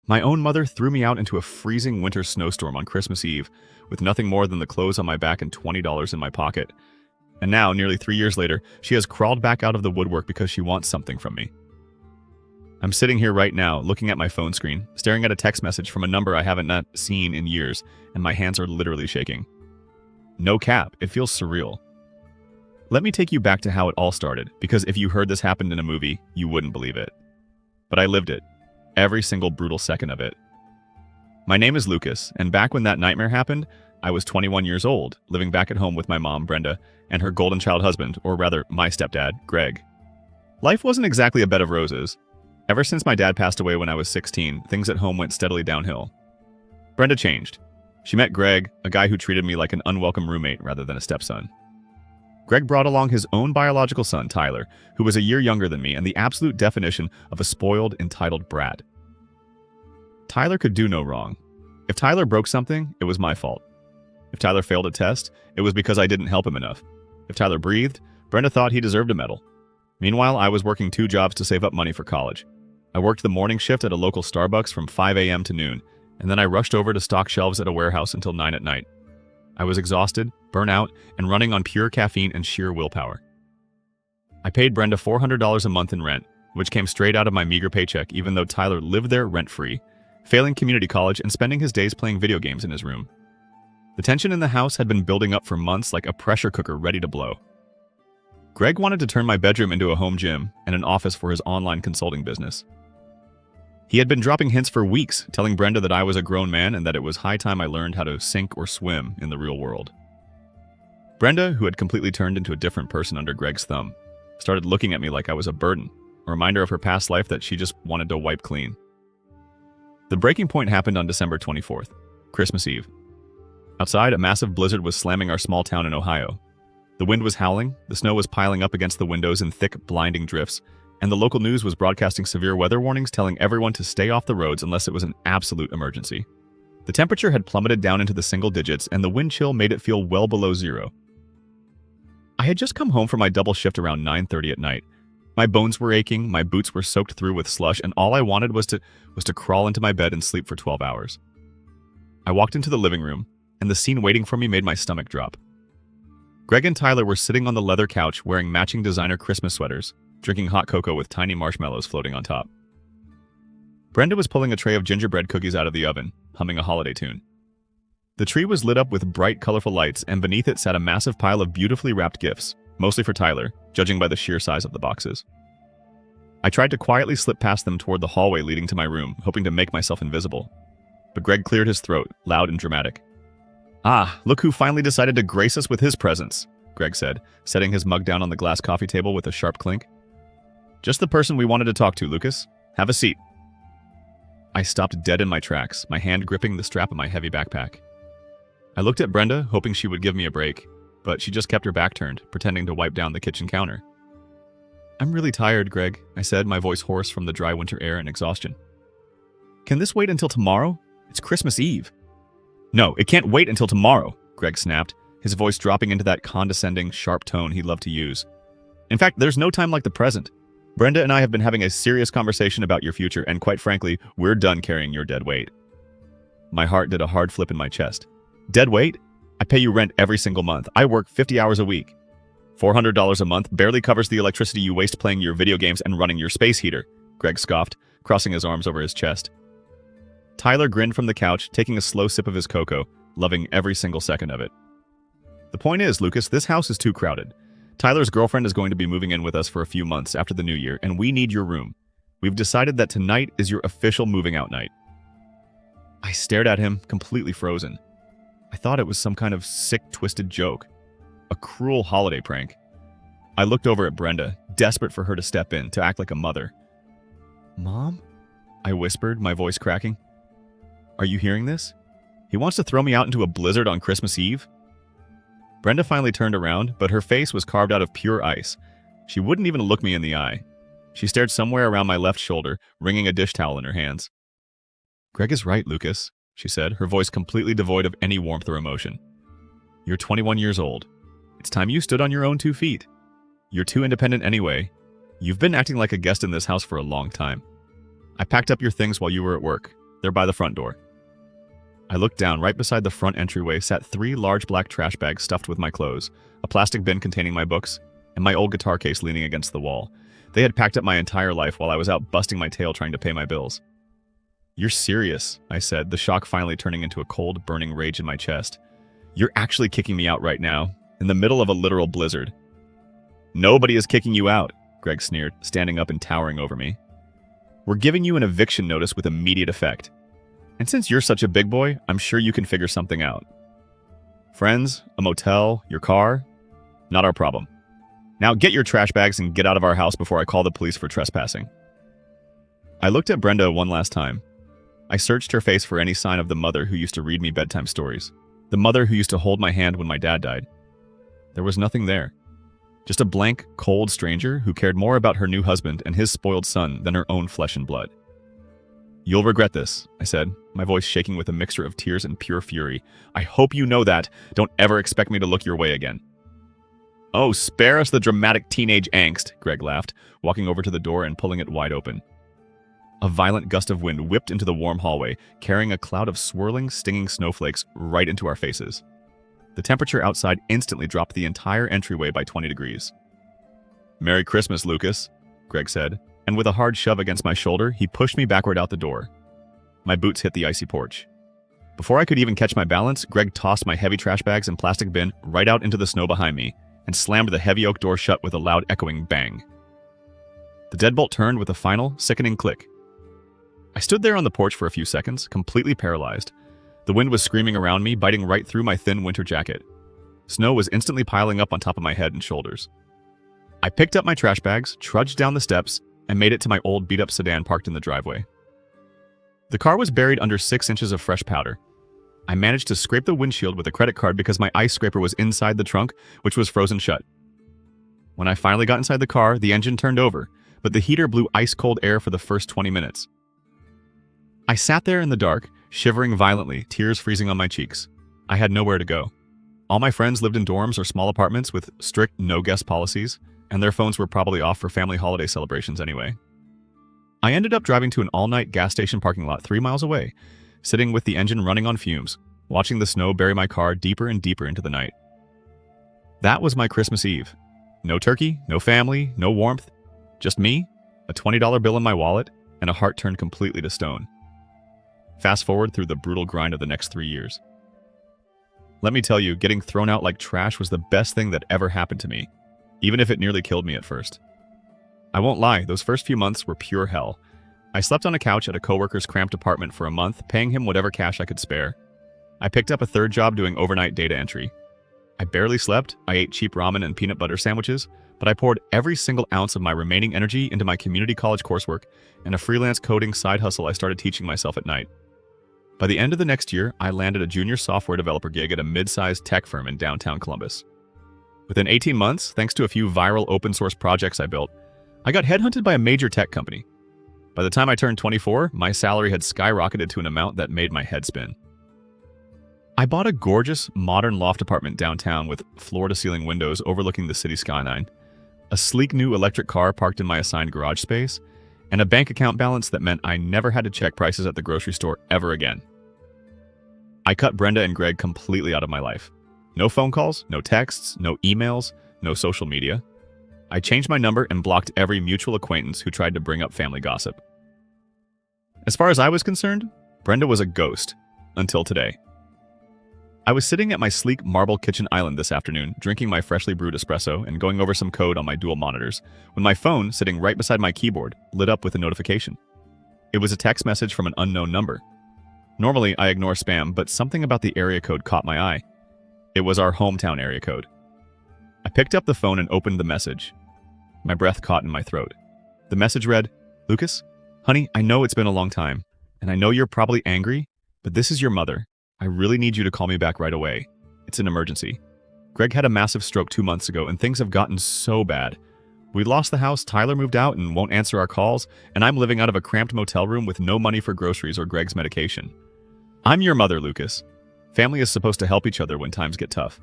My own mother threw me out into a freezing winter snowstorm on Christmas Eve with nothing more than the clothes on my back and $20 in my pocket. And now, nearly 3 years later, she has crawled back out of the woodwork because she wants something from me. I'm sitting here right now, looking at my phone screen, staring at a text message from a number I haven't not seen in years, and my hands are literally shaking. No cap, it feels surreal. Let me take you back to how it all started, because if you heard this happened in a movie, you wouldn't believe it. But I lived it. Every single brutal second of it. My name is Lucas, and back when that nightmare happened, I was 21 years old, living back at home with my mom, Brenda, and her golden child husband, or rather, my stepdad, Greg. Life wasn't exactly a bed of roses. Ever since my dad passed away when I was 16, things at home went steadily downhill. Brenda changed. She met Greg, a guy who treated me like an unwelcome roommate rather than a stepson. Greg brought along his own biological son, Tyler, who was a year younger than me and the absolute definition of a spoiled, entitled brat. Tyler could do no wrong. If Tyler broke something, it was my fault. If Tyler failed a test, it was because I didn't help him enough. If Tyler breathed, Brenda thought he deserved a medal. Meanwhile, I was working 2 jobs to save up money for college. I worked the morning shift at a local Starbucks from 5 a.m. to noon, and then I rushed over to stock shelves at a warehouse until 9 at night. I was exhausted, burnt out, and running on pure caffeine and sheer willpower. I paid Brenda $400 a month in rent, which came straight out of my meager paycheck even though Tyler lived there rent-free, failing community college and spending his days playing video games in his room. The tension in the house had been building up for months like a pressure cooker ready to blow. Greg wanted to turn my bedroom into a home gym and an office for his online consulting business. He had been dropping hints for weeks, telling Brenda that I was a grown man and that it was high time I learned how to sink or swim in the real world. Brenda, who had completely turned into a different person under Greg's thumb, started looking at me like I was a burden, a reminder of her past life that she just wanted to wipe clean. The breaking point happened on December 24th, Christmas Eve. Outside, a massive blizzard was slamming our small town in Ohio. The wind was howling, the snow was piling up against the windows in thick, blinding drifts, and the local news was broadcasting severe weather warnings telling everyone to stay off the roads unless it was an absolute emergency. The temperature had plummeted down into the single digits, and the wind chill made it feel well below zero. I had just come home from my double shift around 9:30 at night. My bones were aching, my boots were soaked through with slush, and all I wanted was to crawl into my bed and sleep for 12 hours. I walked into the living room, and the scene waiting for me made my stomach drop. Greg and Tyler were sitting on the leather couch wearing matching designer Christmas sweaters, drinking hot cocoa with tiny marshmallows floating on top. Brenda was pulling a tray of gingerbread cookies out of the oven, humming a holiday tune. The tree was lit up with bright, colorful lights, and beneath it sat a massive pile of beautifully wrapped gifts, mostly for Tyler, judging by the sheer size of the boxes. I tried to quietly slip past them toward the hallway leading to my room, hoping to make myself invisible. But Greg cleared his throat, loud and dramatic. "Ah, look who finally decided to grace us with his presence," Greg said, setting his mug down on the glass coffee table with a sharp clink. "Just the person we wanted to talk to, Lucas. Have a seat." I stopped dead in my tracks, my hand gripping the strap of my heavy backpack. I looked at Brenda, hoping she would give me a break, but she just kept her back turned, pretending to wipe down the kitchen counter. "I'm really tired, Greg," I said, my voice hoarse from the dry winter air and exhaustion. "Can this wait until tomorrow? It's Christmas Eve." "No, it can't wait until tomorrow," Greg snapped, his voice dropping into that condescending, sharp tone he loved to use. "In fact, there's no time like the present. Brenda and I have been having a serious conversation about your future, and quite frankly, we're done carrying your dead weight." My heart did a hard flip in my chest. "Dead weight? I pay you rent every single month. I work 50 hours a week. $400 a month barely covers the electricity you waste playing your video games and running your space heater," Greg scoffed, crossing his arms over his chest. Tyler grinned from the couch, taking a slow sip of his cocoa, loving every single second of it. "The point is, Lucas, this house is too crowded. Tyler's girlfriend is going to be moving in with us for a few months after the new year, and we need your room. We've decided that tonight is your official moving out night." I stared at him, completely frozen. I thought it was some kind of sick, twisted joke. A cruel holiday prank. I looked over at Brenda, desperate for her to step in, to act like a mother. "Mom?" I whispered, my voice cracking. "Are you hearing this? He wants to throw me out into a blizzard on Christmas Eve?" Brenda finally turned around, but her face was carved out of pure ice. She wouldn't even look me in the eye. She stared somewhere around my left shoulder, wringing a dish towel in her hands. "Greg is right, Lucas," she said, her voice completely devoid of any warmth or emotion. "You're 21 years old. It's time you stood on your own 2 feet. You're too independent anyway. You've been acting like a guest in this house for a long time. I packed up your things while you were at work. They're by the front door. I looked down. Right beside the front entryway sat 3 large black trash bags stuffed with my clothes, a plastic bin containing my books, and my old guitar case leaning against the wall. They had packed up my entire life while I was out busting my tail trying to pay my bills. "You're serious," I said, the shock finally turning into a cold, burning rage in my chest. "You're actually kicking me out right now, in the middle of a literal blizzard." "Nobody is kicking you out," Greg sneered, standing up and towering over me. "We're giving you an eviction notice with immediate effect. And since you're such a big boy, I'm sure you can figure something out. Friends, a motel, your car, not our problem. Now get your trash bags and get out of our house before I call the police for trespassing." I looked at Brenda one last time. I searched her face for any sign of the mother who used to read me bedtime stories, the mother who used to hold my hand when my dad died. There was nothing there. Just a blank, cold stranger who cared more about her new husband and his spoiled son than her own flesh and blood. "You'll regret this," I said, my voice shaking with a mixture of tears and pure fury. "I hope you know that. Don't ever expect me to look your way again." "Oh, spare us the dramatic teenage angst," Greg laughed, walking over to the door and pulling it wide open. A violent gust of wind whipped into the warm hallway, carrying a cloud of swirling, stinging snowflakes right into our faces. The temperature outside instantly dropped the entire entryway by 20 degrees. "Merry Christmas, Lucas," Greg said, and with a hard shove against my shoulder, he pushed me backward out the door. My boots hit the icy porch. Before I could even catch my balance, Greg tossed my heavy trash bags and plastic bin right out into the snow behind me and slammed the heavy oak door shut with a loud echoing bang. The deadbolt turned with a final, sickening click. I stood there on the porch for a few seconds, completely paralyzed. The wind was screaming around me, biting right through my thin winter jacket. Snow was instantly piling up on top of my head and shoulders. I picked up my trash bags, trudged down the steps, and made it to my old beat-up sedan parked in the driveway. The car was buried under 6 inches of fresh powder. I managed to scrape the windshield with a credit card because my ice scraper was inside the trunk, which was frozen shut. When I finally got inside the car, the engine turned over, but the heater blew ice-cold air for the first 20 minutes. I sat there in the dark, shivering violently, tears freezing on my cheeks. I had nowhere to go. All my friends lived in dorms or small apartments with strict no-guest policies, and their phones were probably off for family holiday celebrations anyway. I ended up driving to an all-night gas station parking lot 3 miles away, sitting with the engine running on fumes, watching the snow bury my car deeper and deeper into the night. That was my Christmas Eve. No turkey, no family, no warmth. Just me, a $20 bill in my wallet, and a heart turned completely to stone. Fast forward through the brutal grind of the next 3 years. Let me tell you, getting thrown out like trash was the best thing that ever happened to me, even if it nearly killed me at first. I won't lie, those first few months were pure hell. I slept on a couch at a coworker's cramped apartment for a month, paying him whatever cash I could spare. I picked up a third job doing overnight data entry. I barely slept, I ate cheap ramen and peanut butter sandwiches, but I poured every single ounce of my remaining energy into my community college coursework and a freelance coding side hustle I started teaching myself at night. By the end of the next year, I landed a junior software developer gig at a mid-sized tech firm in downtown Columbus. Within 18 months, thanks to a few viral open-source projects I built, I got headhunted by a major tech company. By the time I turned 24, my salary had skyrocketed to an amount that made my head spin. I bought a gorgeous, modern loft apartment downtown with floor-to-ceiling windows overlooking the city skyline, a sleek new electric car parked in my assigned garage space, and a bank account balance that meant I never had to check prices at the grocery store ever again. I cut Brenda and Greg completely out of my life. No phone calls, no texts, no emails, no social media. I changed my number and blocked every mutual acquaintance who tried to bring up family gossip. As far as I was concerned, Brenda was a ghost, until today. I was sitting at my sleek marble kitchen island this afternoon, drinking my freshly brewed espresso and going over some code on my dual monitors, when my phone, sitting right beside my keyboard, lit up with a notification. It was a text message from an unknown number. Normally, I ignore spam, but something about the area code caught my eye. It was our hometown area code. I picked up the phone and opened the message. My breath caught in my throat. The message read, "Lucas, honey, I know it's been a long time, and I know you're probably angry, but this is your mother. I really need you to call me back right away. It's an emergency. Greg had a massive stroke 2 months ago, and things have gotten so bad. We lost the house, Tyler moved out and won't answer our calls, and I'm living out of a cramped motel room with no money for groceries or Greg's medication. I'm your mother, Lucas. Family is supposed to help each other when times get tough.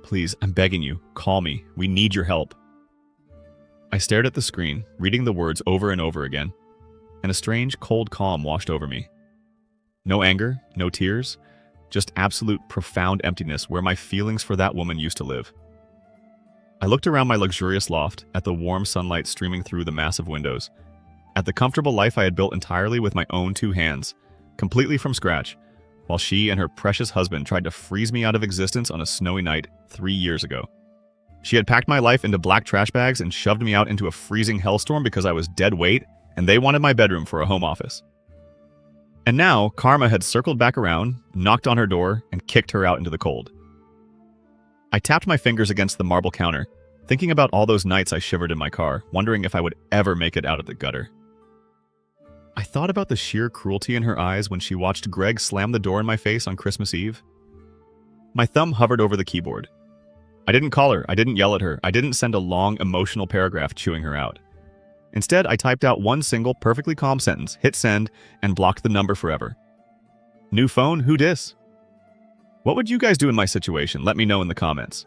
Please, I'm begging you, call me. We need your help." I stared at the screen, reading the words over and over again, and a strange, cold calm washed over me. No anger, no tears, just absolute profound emptiness where my feelings for that woman used to live. I looked around my luxurious loft at the warm sunlight streaming through the massive windows, at the comfortable life I had built entirely with my own two hands, completely from scratch, while she and her precious husband tried to freeze me out of existence on a snowy night 3 years ago. She had packed my life into black trash bags and shoved me out into a freezing hellstorm because I was dead weight, and they wanted my bedroom for a home office. And now, karma had circled back around, knocked on her door, and kicked her out into the cold. I tapped my fingers against the marble counter, thinking about all those nights I shivered in my car, wondering if I would ever make it out of the gutter. I thought about the sheer cruelty in her eyes when she watched Greg slam the door in my face on Christmas Eve. My thumb hovered over the keyboard. I didn't call her, I didn't yell at her, I didn't send a long, emotional paragraph chewing her out. Instead, I typed out one single, perfectly calm sentence, hit send, and blocked the number forever. New phone? Who dis? What would you guys do in my situation? Let me know in the comments.